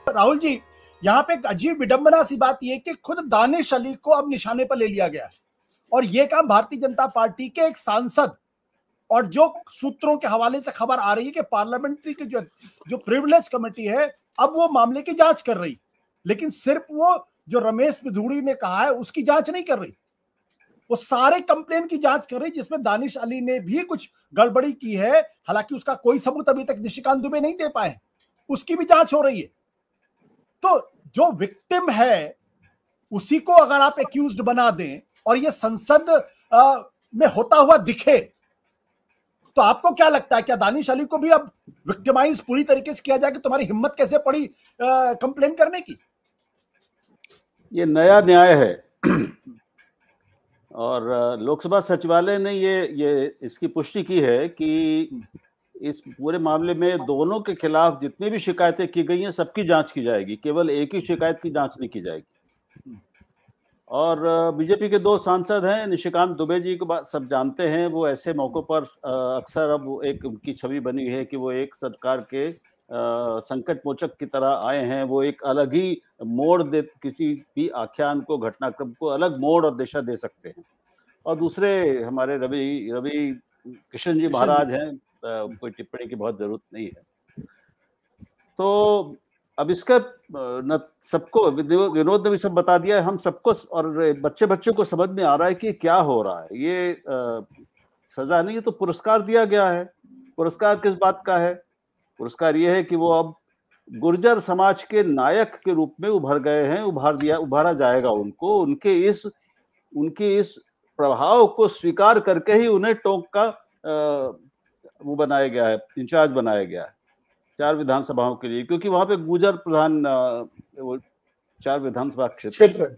राहुल जी, यहाँ पे एक अजीब विडंबना सी बात यह कि खुद दानिश अली को अब निशाने पर ले लिया गया है और यह काम भारतीय जनता पार्टी के एक सांसद, और जो सूत्रों के हवाले से खबर आ रही है कि पार्लियामेंट्री की जो प्रिविलेज कमेटी है अब वो मामले की जांच कर रही, लेकिन सिर्फ वो जो रमेश बिधूड़ी ने कहा है उसकी जांच नहीं कर रही, वो सारे कंप्लेन की जांच कर रही जिसमें दानिश अली ने भी कुछ गड़बड़ी की है। हालांकि उसका कोई सबूत अभी तक निशिकांत दुबे नहीं दे पाए, उसकी भी जांच हो रही है। तो जो विक्टिम है उसी को अगर आप एक्यूज्ड बना दें और ये संसद में होता हुआ दिखे, तो आपको क्या लगता है, क्या दानिश अली को भी अब विक्टिमाइज पूरी तरीके से किया जाए कि तुम्हारी हिम्मत कैसे पड़ी कंप्लेन करने की? ये नया न्याय है और लोकसभा सचिवालय ने ये इसकी पुष्टि की है कि इस पूरे मामले में दोनों के खिलाफ जितनी भी शिकायतें की गई हैं सबकी जांच की जाएगी, केवल एक ही शिकायत की जांच नहीं की जाएगी। और बीजेपी के दो सांसद हैं, निशिकांत दुबे जी को सब जानते हैं, वो ऐसे मौकों पर अक्सर अब एक उनकी छवि बनी है कि वो एक सरकार के संकट मोचक की तरह आए हैं। वो एक अलग ही मोड़ दे, किसी भी आख्यान को, घटनाक्रम को अलग मोड़ और दिशा दे सकते हैं। और दूसरे हमारे रवि किशन जी महाराज हैं, कोई टिप्पणी की बहुत जरूरत नहीं है। तो अब इसका सबको, विनोद ने भी सब बता दिया है, हम सबको और बच्चों को समझ में आ रहा है कि क्या हो रहा है। ये सजा नहीं है तो पुरस्कार दिया गया है। पुरस्कार किस बात का है? पुरस्कार ये है कि वो अब गुर्जर समाज के नायक के रूप में उभर गए हैं, उभारा जाएगा उनको। उनके इस प्रभाव को स्वीकार करके ही उन्हें टोंक का वो बनाया गया है, इंचार्ज बनाया गया है 4 विधानसभाओं के लिए, क्योंकि वहां पे गुर्जर प्रधान 4 विधानसभा क्षेत्र।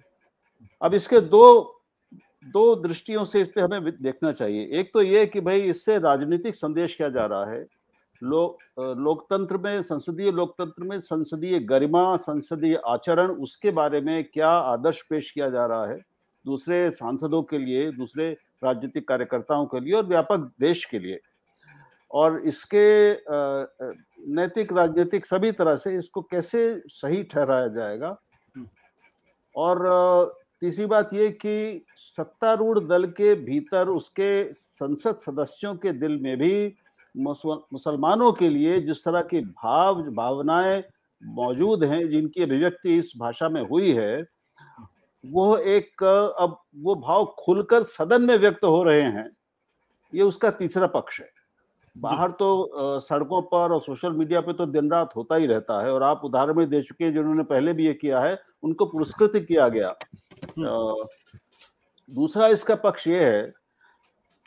अब इसके दो दृष्टियों से इस पे हमें देखना चाहिए। एक तो ये कि भाई इससे राजनीतिक संदेश क्या जा रहा है, लोकतंत्र में, संसदीय लोकतंत्र में संसदीय गरिमा, संसदीय आचरण, उसके बारे में क्या आदर्श पेश किया जा रहा है दूसरे सांसदों के लिए, दूसरे राजनीतिक कार्यकर्ताओं के लिए और व्यापक देश के लिए। और इसके नैतिक, राजनीतिक सभी तरह से इसको कैसे सही ठहराया जाएगा। और तीसरी बात ये कि सत्तारूढ़ दल के भीतर उसके संसद सदस्यों के दिल में भी मुसलमानों के लिए जिस तरह की भावनाएं मौजूद हैं, जिनकी अभिव्यक्ति इस भाषा में हुई है, वो एक अब वो भाव खुलकर सदन में व्यक्त हो रहे हैं। ये उसका तीसरा पक्ष है। बाहर तो सड़कों पर और सोशल मीडिया पे तो दिन रात होता ही रहता है, और आप उदाहरण में दे चुके हैं जिन्होंने पहले भी ये किया है, उनको पुरस्कृत किया गया। दूसरा इसका पक्ष ये है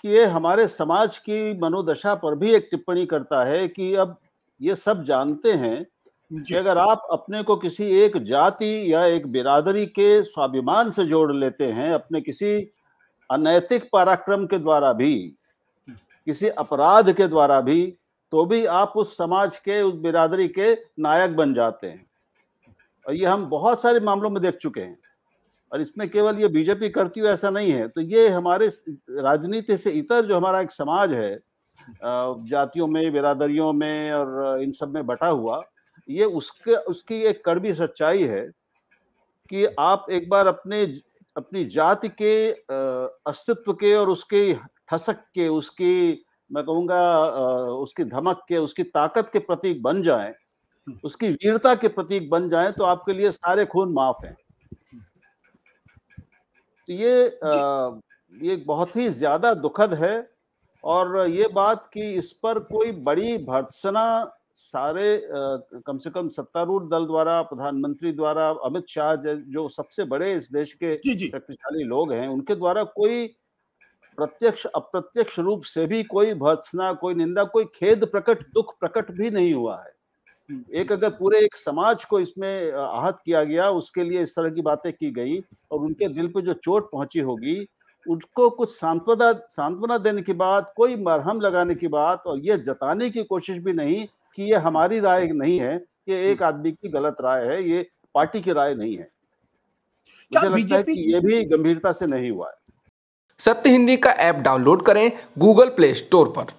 कि ये हमारे समाज की मनोदशा पर भी एक टिप्पणी करता है कि अब ये सब जानते हैं कि अगर आप अपने को किसी एक जाति या एक बिरादरी के स्वाभिमान से जोड़ लेते हैं, अपने किसी अनैतिक पराक्रम के द्वारा भी, किसी अपराध के द्वारा भी, तो भी आप उस समाज के, उस बिरादरी के नायक बन जाते हैं। और ये हम बहुत सारे मामलों में देख चुके हैं, और इसमें केवल ये बीजेपी करती हुई ऐसा नहीं है। तो ये हमारे राजनीति से इतर जो हमारा एक समाज है, जातियों में, बिरादरियों में और इन सब में बटा हुआ, ये उसकी एक कड़वी सच्चाई है कि आप एक बार अपनी जाति के अस्तित्व के और उसके ठसक के, उसकी, मैं कहूँगा उसकी धमक के, उसकी ताकत के प्रतीक बन जाएं, उसकी वीरता के प्रतीक बन जाएं, तो आपके लिए सारे खून माफ हैं। तो ये बहुत ही ज्यादा दुखद है। और ये बात कि इस पर कोई बड़ी भर्त्सना सारे कम से कम सत्तारूढ़ दल द्वारा, प्रधानमंत्री द्वारा, अमित शाह जो सबसे बड़े इस देश के शक्तिशाली लोग हैं, उनके द्वारा कोई प्रत्यक्ष अप्रत्यक्ष रूप से भी कोई भर्त्सना, कोई निंदा, कोई खेद प्रकट, दुख प्रकट भी नहीं हुआ है। अगर पूरे एक समाज को इसमें आहत किया गया, उसके लिए इस तरह की बातें की गई और उनके दिल पे जो चोट पहुंची होगी, उसको कुछ सांत्वना देने की बात, कोई मरहम लगाने की बात, और ये जताने की कोशिश भी नहीं कि ये हमारी राय नहीं है, ये एक आदमी की गलत राय है, ये पार्टी की राय नहीं है। मुझे लगता है कि ये भी गंभीरता से नहीं हुआ है। सत्य हिंदी का ऐप डाउनलोड करें गूगल प्ले स्टोर पर।